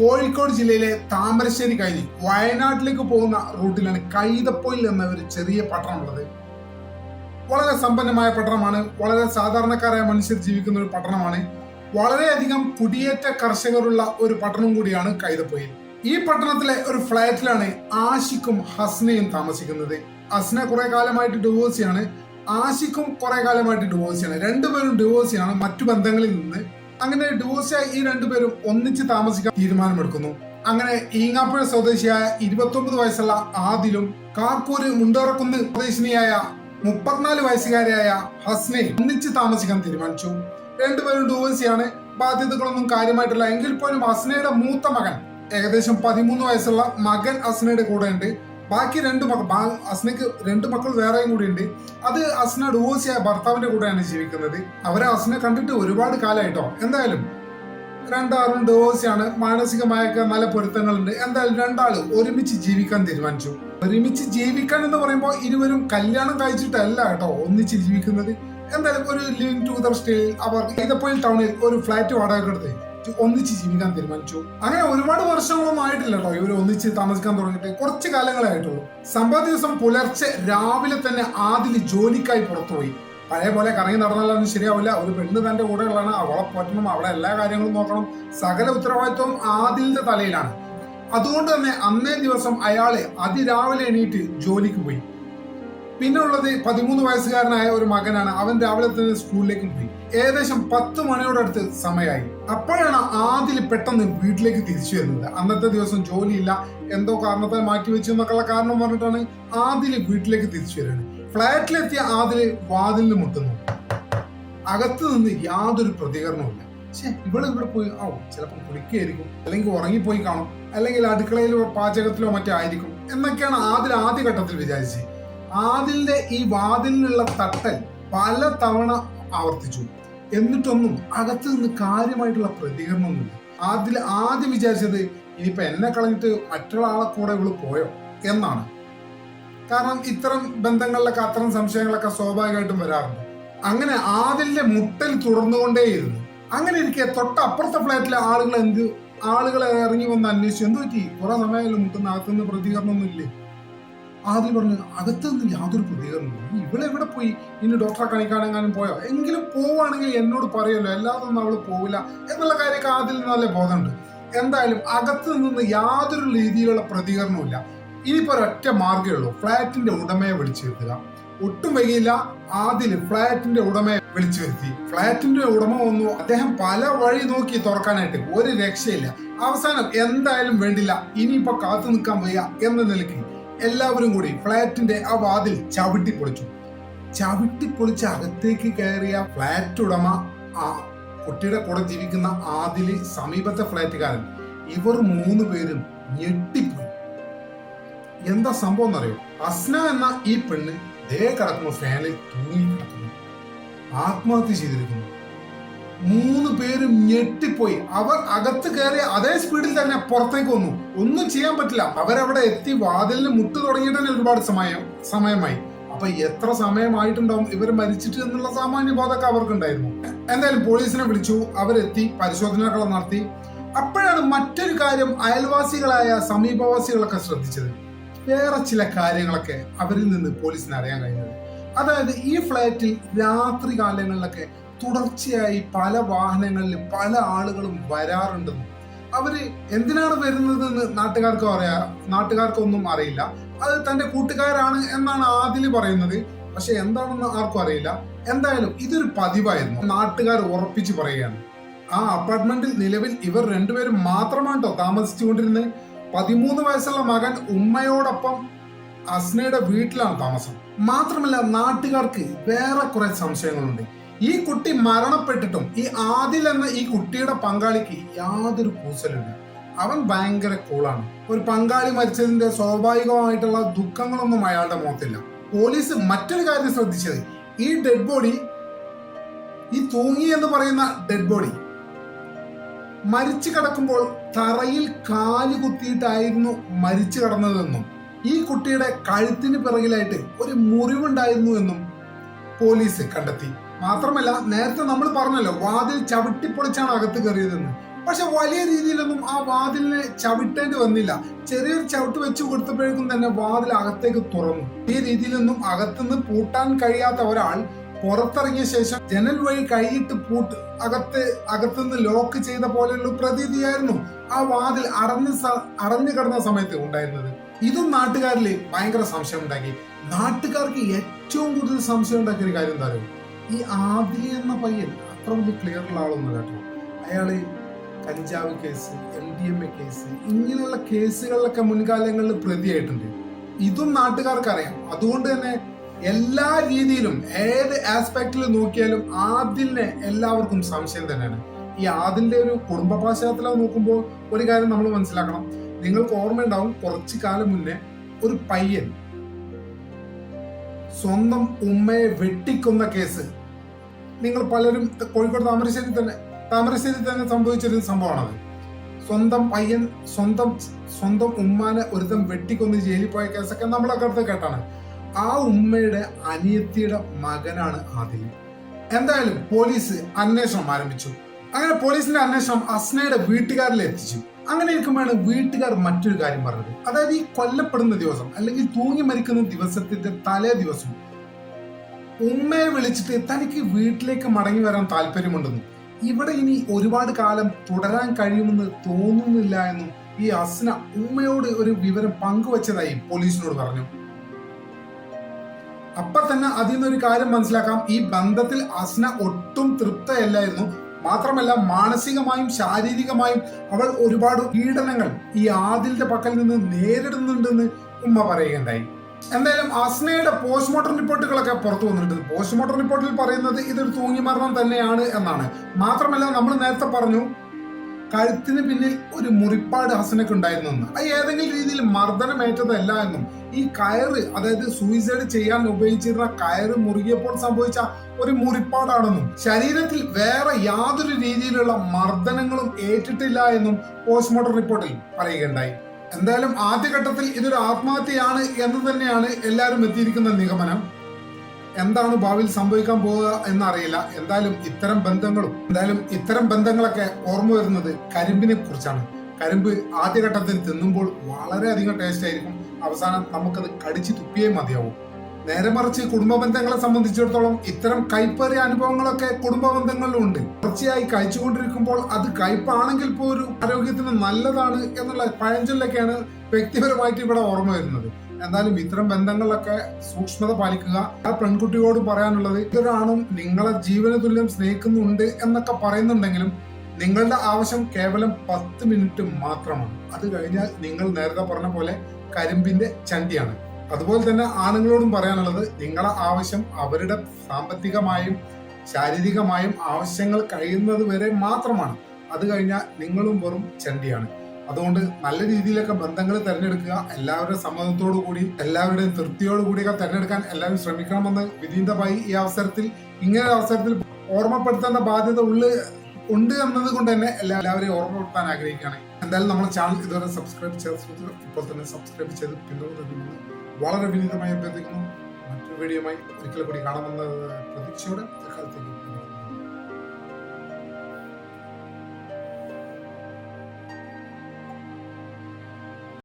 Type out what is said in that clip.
കോഴിക്കോട് ജില്ലയിലെ താമരശ്ശേരി കഴിഞ്ഞ് വയനാട്ടിലേക്ക് പോകുന്ന റൂട്ടിലാണ് കൈതപ്പൊയിൽ എന്ന ഒരു ചെറിയ പട്ടണമുള്ളത്. വളരെ സമ്പന്നമായ പട്ടണമാണ്. വളരെ സാധാരണക്കാരായ മനുഷ്യർ ജീവിക്കുന്ന ഒരു പട്ടണമാണ്. വളരെയധികം കുടിയേറ്റ കർഷകരുള്ള ഒരു പട്ടണം കൂടിയാണ് കൈതപ്പൊയിൽ. ഈ പട്ടണത്തിലെ ഒരു ഫ്ലാറ്റിലാണ് ആഷിഖും ഹസ്നയും താമസിക്കുന്നത്. ഹസ്ന കുറെ കാലമായിട്ട് ഡിവോഴ്സിയാണ്, ആഷിഖും കുറെ കാലമായിട്ട് ഡിവോഴ്സിയാണ്. രണ്ടുപേരും ഡിവോഴ്സിയാണ് മറ്റു ബന്ധങ്ങളിൽ നിന്ന്. അങ്ങനെ ഡിവോഴ്സായി ഈ രണ്ടുപേരും ഒന്നിച്ച് താമസിക്കാൻ തീരുമാനമെടുക്കുന്നു. അങ്ങനെ ഈങ്ങാപ്പുഴ സ്വദേശിയായ 29 വയസ്സുള്ള ആദിലും കാക്കൂര് മുണ്ടോറക്കുന്ന് സ്വദേശിനിയായ 34 വയസ്സുകാരിയായ ഹസ്നയും ഒന്നിച്ച് താമസിക്കാൻ തീരുമാനിച്ചു. രണ്ടുപേരും ഡിവോഴ്സിയാണ്, ബാധ്യതകളൊന്നും കാര്യമായിട്ടില്ല. എങ്കിൽ പോലും ഹസ്നയുടെ മൂത്ത മകൻ, ഏകദേശം 13 വയസ്സുള്ള മകൻ ഹസ്നയുടെ കൂടെ ഉണ്ട്. ബാക്കി ഹസ്നയ്ക്ക് 2 മക്കൾ വേറെയും കൂടി ഉണ്ട്. അത് ഹസ്ന ഡിവോഴ്സിയായ ഭർത്താവിന്റെ കൂടെയാണ് ജീവിക്കുന്നത്. അവരെ ഹസ്നെ കണ്ടിട്ട് ഒരുപാട് കാലമായിട്ടോ. എന്തായാലും രണ്ടാളും ഡിവോഴ്സിയാണ്. മാനസികമായൊക്കെ നല്ല പൊരുത്തങ്ങളുണ്ട്. എന്തായാലും രണ്ടാള് ഒരുമിച്ച് ജീവിക്കാൻ തീരുമാനിച്ചു. ഒരുമിച്ച് ജീവിക്കാൻ എന്ന് പറയുമ്പോൾ ഇരുവരും കല്യാണം കഴിച്ചിട്ടല്ല കേട്ടോ ഒന്നിച്ച് ജീവിക്കുന്നത്. എന്തായാലും ഒരു ലിവിംഗ് ടുഗദർ സ്റ്റൈൽ അവർ കൈതപ്പൊയിൽ ടൗണിൽ ഒരു ഫ്ലാറ്റ് വാടക എടുത്ത് ഒന്നിച്ച് ജീവിക്കാൻ തീരുമാനിച്ചു. അങ്ങനെ ഒരുപാട് വർഷങ്ങളൊന്നും ആയിട്ടില്ല കേട്ടോ ഇവർ ഒന്നിച്ച് താമസിക്കാൻ തുടങ്ങിയിട്ട്, കുറച്ച് കാലങ്ങളായിട്ടുള്ളൂ. സംഭവ ദിവസം പുലർച്ചെ രാവിലെ തന്നെ ആദിൽ ജോലിക്കായി പുറത്തുപോയി. പഴയ പോലെ കറങ്ങി നടന്നാലൊന്നും ശരിയാവില്ല. ഒരു പെണ്ണ് തന്റെ കൂടെ ഉള്ളതാണ്, അവളെ പറ്റണം, അവളെ എല്ലാ കാര്യങ്ങളും നോക്കണം. സകല ഉത്തരവാദിത്വം ആദിലിന്റെ തലയിലാണ്. അതുകൊണ്ട് തന്നെ അന്നേ ദിവസം അയാള് അതിരാവിലെ എണീറ്റ് ജോലിക്ക് പോയി. പിന്നെ ഉള്ളത് 13 വയസ്സുകാരനായ ഒരു മകനാണ്. അവൻ രാവിലെ തന്നെ സ്കൂളിലേക്ക് പോയി. ഏകദേശം 10 മണിയോടടുത്ത് സമയമായി. അപ്പോഴാണ് ആദിൽ പെട്ടെന്ന് വീട്ടിലേക്ക് തിരിച്ചു വരുന്നത്. അന്നത്തെ ദിവസം ജോലിയില്ല, എന്തോ കാരണത്താൽ മാറ്റിവെച്ചു എന്നൊക്കെയുള്ള കാരണം പറഞ്ഞിട്ടാണ് ആദിൽ വീട്ടിലേക്ക് തിരിച്ചു വരുന്നത്. ഫ്ലാറ്റിലെത്തിയ ആദില് വാതിലിന് മുട്ടുന്നു. അകത്ത് നിന്ന് യാതൊരു പ്രതികരണവുമില്ല. ഇവിടെ പോയി ചിലപ്പോൾ കുളിക്കുകയായിരിക്കും, അല്ലെങ്കിൽ ഉറങ്ങിപ്പോയി കാണും, അല്ലെങ്കിൽ അടുക്കളയിലോ പാചകത്തിലോ മറ്റോ ആയിരിക്കും എന്നൊക്കെയാണ് ആദിൽ ആദ്യഘട്ടത്തിൽ വിചാരിച്ചത്. ആദിലിന്റെ ഈ വാതിലിനുള്ള തട്ടൽ പല തവണ ആവർത്തിച്ചു. എന്നിട്ടൊന്നും അകത്ത് നിന്ന് കാര്യമായിട്ടുള്ള പ്രതികരണമൊന്നുമില്ല. ആദ്യം വിചാരിച്ചത് ഇനിയിപ്പോ എന്നെ കളഞ്ഞിട്ട് മറ്റുള്ള ആളെ കൂടെ ഇവള് പോയോ എന്നാണ്. കാരണം ഇത്തരം ബന്ധങ്ങളിലൊക്കെ അത്തരം സംശയങ്ങളൊക്കെ സ്വാഭാവികമായിട്ടും വരാറുണ്ട്. അങ്ങനെ ആദിലിന്റെ മുട്ടൽ തുടർന്നുകൊണ്ടേയിരുന്നു. അങ്ങനെ ഇരിക്കെ തൊട്ടപ്പുറത്തെ ഫ്ലാറ്റിലെ ആളുകളെ ഇറങ്ങി വന്ന് അന്വേഷിച്ചു. എന്ത് പറ്റി, കുറെ സമയമായാലും മുട്ടുന്ന, അകത്തുനിന്ന് പ്രതികരണമൊന്നും ഇല്ലേ? ആദ്യം പറഞ്ഞു അകത്തുനിന്ന് യാതൊരു പ്രതികരണമില്ല. ഇവിടെ എവിടെ പോയി, ഇനി ഡോക്ടറെ കാണിക്കാനെങ്ങാനും പോയോ? എങ്കിലും പോവുകയാണെങ്കിൽ എന്നോട് പറയുമല്ലോ, അല്ലാതൊന്നും അവള് പോവില്ല എന്നുള്ള കാര്യമൊക്കെ ആദ്യം നല്ല ബോധമുണ്ട്. എന്തായാലും അകത്ത് നിന്ന് യാതൊരു രീതിയിലുള്ള പ്രതികരണമില്ല. ഇനിയിപ്പോ ഒരൊറ്റ മാർഗ്ഗമേ ഉള്ളൂ, ഫ്ലാറ്റിന്റെ ഉടമയെ വിളിച്ചു വരുത്തുക. ഒട്ടും വൈകിയില്ല, ആദില് ഫ്ലാറ്റിന്റെ ഉടമയെ വിളിച്ചു വരുത്തി. ഫ്ലാറ്റിന്റെ ഉടമ വന്നു. അദ്ദേഹം പല വഴി നോക്കി തുറക്കാനായിട്ട്, ഒരു രക്ഷയില്ല. അവസാനം എന്തായാലും വേണ്ടില്ല, ഇനിയിപ്പോ കാത്തു നിൽക്കാൻ വയ്യ എന്ന നിലയ്ക്ക് എല്ലാവരും കൂടി ഫ്ലാറ്റിന്റെ ആ വാതിൽ ചവിട്ടിപ്പൊളിച്ച് അകത്തേക്ക് കയറിയ ഫ്ലാറ്റ് ഉടമ, ആ കുട്ടിയുടെ കൂടെ ജീവിക്കുന്ന ആദില്, സമീപത്തെ ഫ്ലാറ്റുകാരൻ, ഇവർ 3 പേരും ഞെട്ടിപ്പോയി. എന്താ സംഭവം എന്നറിയോ? ഹസ്ന എന്ന ഈ പെണ്ണ് ദേ കിടക്കുന്നു, ഫാനിൽ തൂങ്ങി കിടക്കുന്നു, ആത്മഹത്യ ചെയ്തിരിക്കുന്നു. 3 പേരും ഞെട്ടിപ്പോയി. അവർ അകത്ത് കയറിയ അതേ സ്പീഡിൽ തന്നെ പുറത്തേക്ക് വന്നു. ഒന്നും ചെയ്യാൻ പറ്റില്ല. അവരവിടെ എത്തി വാതിലിന് മുട്ട് തുടങ്ങിയിട്ട് തന്നെ ഒരുപാട് സമയമായി. അപ്പൊ എത്ര സമയമായിട്ടുണ്ടാവും ഇവർ മരിച്ചിട്ട് എന്നുള്ള സാമാന്യ ബോധമൊക്കെ അവർക്കുണ്ടായിരുന്നു. എന്തായാലും പോലീസിനെ വിളിച്ചു. അവരെത്തി പരിശോധനകൾ നടത്തി. അപ്പോഴാണ് മറ്റൊരു കാര്യം അയൽവാസികളായ സമീപവാസികളൊക്കെ ശ്രദ്ധിച്ചത്. വേറെ ചില കാര്യങ്ങളൊക്കെ അവരിൽ നിന്ന് പോലീസിന് അറിയാൻ കഴിഞ്ഞത്. അതായത് ഈ ഫ്ലാറ്റിൽ രാത്രി കാലങ്ങളിലൊക്കെ തുടർച്ചയായി പല വാഹനങ്ങളിൽ പല ആളുകളും വരാറുണ്ടെന്നും അവര് എന്തിനാണ് വരുന്നതെന്ന് നാട്ടുകാർക്കൊന്നും അറിയില്ല. അത് തന്റെ കൂട്ടുകാരാണ് എന്നാണ് ആദില് പറയുന്നത്. പക്ഷെ എന്താണെന്ന് ആർക്കും അറിയില്ല. എന്തായാലും ഇതൊരു പതിവായിരുന്നു. നാട്ടുകാർ ഉറപ്പിച്ചു പറയുകയാണ്. ആ അപ്പാർട്ട്മെന്റിൽ നിലവിൽ ഇവർ 2 പേരും മാത്രമാണോ താമസിച്ചുകൊണ്ടിരുന്നത്. 13 വയസ്സുള്ള മകൻ ഉമ്മയോടൊപ്പം ഹസ്നയുടെ വീട്ടിലാണ് താമസം. മാത്രമല്ല നാട്ടുകാർക്ക് വേറെ കുറെ സംശയങ്ങളുണ്ട്. ഈ കുട്ടി മരണപ്പെട്ടിട്ടും ഈ ആദിൽ എന്ന ഈ കുട്ടിയുടെ പങ്കാളിക്ക് യാതൊരു കൂസലുമില്ല. അവൻ ഭയങ്കര കൂളാണ്. ഒരു പങ്കാളി മരിച്ചതിന്റെ സ്വാഭാവികമായിട്ടുള്ള ദുഃഖങ്ങളൊന്നും അയാളുടെ മുഖത്തില്ല. പോലീസ് മറ്റൊരു കാര്യം ശ്രദ്ധിച്ചത്, ഈ ഡെഡ് ബോഡി, ഈ തൂങ്ങി എന്ന് പറയുന്ന ഡെഡ് ബോഡി മരിച്ചു കിടക്കുമ്പോൾ തറയിൽ കാല് കുത്തിയിട്ടായിരുന്നു മരിച്ചു കിടന്നതെന്നും ഈ കുട്ടിയുടെ കഴുത്തിന് പിറകിലായിട്ട് ഒരു മുറിവുണ്ടായിരുന്നു എന്നും പോലീസ് കണ്ടെത്തി. മാത്രമല്ല നേരത്തെ നമ്മൾ പറഞ്ഞല്ലോ വാതിൽ ചവിട്ടിപ്പൊളിച്ചാണ് അകത്ത് കയറിയതെന്ന്. പക്ഷെ വലിയ രീതിയിലൊന്നും ആ വാതിലിനെ ചവിട്ടേണ്ടി വന്നില്ല. ചെറിയൊരു ചവിട്ട് വെച്ച് കൊടുത്തപ്പോഴേക്കും തന്നെ വാതിൽ അകത്തേക്ക് തുറന്നു. ഈ രീതിയിലൊന്നും അകത്തുനിന്ന് പൂട്ടാൻ കഴിയാത്ത ഒരാൾ പുറത്തിറങ്ങിയ ശേഷം ജനൽ വഴി കൈയിട്ട് അകത്തുനിന്ന് ലോക്ക് ചെയ്ത പോലെയുള്ള പ്രതീതിയായിരുന്നു ആ വാതിൽ അടഞ്ഞു കിടന്ന സമയത്ത് ഉണ്ടായിരുന്നത്. ഇതും നാട്ടുകാരില് ഭയങ്കര സംശയം ഉണ്ടാക്കി. നാട്ടുകാർക്ക് ഏറ്റവും കൂടുതൽ സംശയം ഉണ്ടാക്കിയ ഒരു കാര്യം എന്താ പറയുക, ഈ ആദിൽ എന്ന പയ്യൻ അത്ര വലിയ ക്ലിയർ ഉള്ള ആളൊന്നും കേട്ടോ. അയാള് കഞ്ചാവ് കേസ്, MDMA കേസ്, ഇങ്ങനെയുള്ള കേസുകളിലൊക്കെ മുൻകാലങ്ങളിൽ പ്രതിയായിട്ടുണ്ട്. ഇതും നാട്ടുകാർക്ക് അറിയാം. അതുകൊണ്ട് തന്നെ എല്ലാ രീതിയിലും ഏത് ആസ്പെക്റ്റിൽ നോക്കിയാലും ആദിലിനെ എല്ലാവർക്കും സംശയം തന്നെയാണ്. ഈ ആദിലിന്റെ ഒരു കുടുംബ പശ്ചാത്തലം നോക്കുമ്പോൾ ഒരു കാര്യം നമ്മൾ മനസ്സിലാക്കണം. നിങ്ങൾക്ക് ഓർമ്മയുണ്ടാവും, കുറച്ചു കാലം മുന്നേ ഒരു പയ്യൻ സ്വന്തം ഉമ്മയെ വെട്ടിക്കൊന്ന കേസ്. നിങ്ങൾ പലരും കോഴിക്കോട് താമരശ്ശേരി തന്നെ സംഭവിച്ചൊരു സംഭവമാണത്. സ്വന്തം പയ്യൻ സ്വന്തം ഉമ്മാനെ ഒരുത്തം വെട്ടിക്കൊന്ന് ജയിലിൽ പോയ കേസൊക്കെ നമ്മളൊക്കെ അടുത്ത് കേട്ടാണ്. ആ ഉമ്മയുടെ അനിയത്തിയുടെ മകനാണ് ആദിൽ. എന്തായാലും പോലീസ് അന്വേഷണം ആരംഭിച്ചു. അങ്ങനെ പോലീസിന്റെ അന്വേഷണം അസ്നയുടെ വീട്ടുകാരിൽ എത്തിച്ചു. അങ്ങനെ ഇരിക്കുമ്പോഴാണ് വീട്ടുകാർ മറ്റൊരു കാര്യം പറഞ്ഞത്. അതായത് ഈ കൊല്ലപ്പെടുന്ന ദിവസം അല്ലെങ്കിൽ തൂങ്ങി മരിക്കുന്ന ദിവസത്തിന്റെ തലേ ദിവസം ഉമ്മയെ വിളിച്ചിട്ട് തനിക്ക് വീട്ടിലേക്ക് മടങ്ങി വരാൻ താല്പര്യമുണ്ടെന്നും ഇവിടെ ഇനി ഒരുപാട് കാലം തുടരാൻ കഴിയുമെന്ന് തോന്നുന്നില്ല എന്നും ഈ അസ്ന ഉമ്മയോട് ഒരു വിവരം പങ്കുവച്ചതായി പോലീസിനോട് പറഞ്ഞു. അപ്പൊ തന്നെ അതിൽ നിന്നൊരു കാര്യം മനസ്സിലാക്കാം, ഈ ബന്ധത്തിൽ അസ്ന ഒട്ടും തൃപ്തയല്ലായിരുന്നു. മാത്രമല്ല മാനസികമായും ശാരീരികമായും അവൾ ഒരുപാട് പീഡനങ്ങൾ ഈ ആദിലിന്റെ പക്കൽ നിന്ന് നേരിടുന്നുണ്ടെന്ന് ഉമ്മ പറയുകയുണ്ടായി. എന്തായാലും അസ്നയുടെ പോസ്റ്റ്മോർട്ടം റിപ്പോർട്ടുകളൊക്കെ പുറത്തു വന്നിട്ടുണ്ട്. പോസ്റ്റ്മോർട്ടം റിപ്പോർട്ടിൽ പറയുന്നത് ഇതൊരു തൂങ്ങിമരണം തന്നെയാണ് എന്നാണ്. മാത്രമല്ല നമ്മൾ നേരത്തെ പറഞ്ഞു കഴുത്തിന് പിന്നിൽ ഒരു മുറിപ്പാട് ഹസനക്ക് ഉണ്ടായിരുന്നു എന്ന്. അത് ഏതെങ്കിലും രീതിയിൽ മർദ്ദനമേറ്റതല്ല എന്നും ഈ കയറ്, അതായത് സൂയിസൈഡ് ചെയ്യാൻ ഉപയോഗിച്ചിരുന്ന കയറ് മുറുകിയപ്പോൾ സംഭവിച്ച ഒരു മുറിപ്പാടാണെന്നും ശരീരത്തിൽ വേറെ യാതൊരു രീതിയിലുള്ള മർദ്ദനങ്ങളും ഏറ്റിട്ടില്ല എന്നും പോസ്റ്റ്മോർട്ടം റിപ്പോർട്ടിൽ പറയുകയുണ്ടായി. എന്തായാലും ആദ്യഘട്ടത്തിൽ ഇതൊരു ആത്മഹത്യയാണ് എന്ന് തന്നെയാണ് എല്ലാവരും എത്തിയിരിക്കുന്ന നിഗമനം. എന്താണ് ഭാവിയിൽ സംഭവിക്കാൻ പോവുക എന്നറിയില്ല. എന്തായാലും ഇത്തരം ബന്ധങ്ങളൊക്കെ ഓർമ്മ വരുന്നത് കരിമ്പിനെ കുറിച്ചാണ്. കരിമ്പ് ആദ്യഘട്ടത്തിൽ തിന്നുമ്പോൾ വളരെയധികം ടേസ്റ്റ് ആയിരിക്കും, അവസാനം നമുക്കത് കടിച്ചു തുപ്പിയേ മതിയാവും. നേരെ മറിച്ച് കുടുംബ ബന്ധങ്ങളെ സംബന്ധിച്ചിടത്തോളം ഇത്തരം കയ്പേറിയ അനുഭവങ്ങളൊക്കെ കുടുംബ ബന്ധങ്ങളിലും ഉണ്ട്. തുടർച്ചയായി കഴിച്ചുകൊണ്ടിരിക്കുമ്പോൾ അത് കയ്പാണെങ്കിൽ പോലും ആരോഗ്യത്തിന് നല്ലതാണ് എന്നുള്ള പഴഞ്ചൊല്ലൊക്കെയാണ് വ്യക്തിപരമായിട്ട് ഇവിടെ ഓർമ്മ വരുന്നത്. എന്തായാലും ഇത്തരം ബന്ധങ്ങളിലൊക്കെ സൂക്ഷ്മത പാലിക്കുക. ആ പെൺകുട്ടിയോട് പറയാനുള്ളത്, ഇതൊരാണും നിങ്ങളെ ജീവന തുല്യം സ്നേഹിക്കുന്നുണ്ട് എന്നൊക്കെ പറയുന്നുണ്ടെങ്കിലും നിങ്ങളുടെ ആവശ്യം കേവലം 10 മിനിറ്റ് മാത്രമാണ്. അത് കഴിഞ്ഞാൽ നിങ്ങൾ നേരത്തെ പറഞ്ഞ പോലെ കരിമ്പിന്റെ ചണ്ടിയാണ്. അതുപോലെ തന്നെ ആണുങ്ങളോടും പറയാനുള്ളത്, നിങ്ങളുടെ ആവശ്യം അവരുടെ സാമ്പത്തികമായും ശാരീരികമായും ആവശ്യങ്ങൾ കഴിയുന്നത് വരെ മാത്രമാണ്. അത് കഴിഞ്ഞാൽ നിങ്ങളും വെറും ചണ്ടിയാണ്. അതുകൊണ്ട് നല്ല രീതിയിലൊക്കെ ബന്ധങ്ങൾ തിരഞ്ഞെടുക്കുക. എല്ലാവരുടെ സമ്മതത്തോടു കൂടി, എല്ലാവരുടെയും തൃപ്തിയോടു കൂടിയൊക്കെ തിരഞ്ഞെടുക്കാൻ എല്ലാവരും ശ്രമിക്കണമെന്ന് വിനീതമായി ഈ അവസരത്തിൽ ഓർമ്മപ്പെടുത്തേണ്ട ബാധ്യത ഉണ്ട് എന്നത് കൊണ്ട് തന്നെ എല്ലാവരെയും ഓർമ്മപ്പെടുത്താൻ ആഗ്രഹിക്കുകയാണ്. എന്തായാലും നമ്മുടെ ചാനൽ ഇതുവരെ സബ്സ്ക്രൈബ് ചെയ്ത് ഇപ്പോൾ തന്നെ സബ്സ്ക്രൈബ് ചെയ്ത് പിന്തുണ വളരെ വിനീതമായി അഭ്യർത്ഥിക്കുന്നു. മറ്റൊരു വീഡിയോയുമായി ഒരിക്കൽ കൂടി കാണാമെന്ന പ്രതീക്ഷയോടെ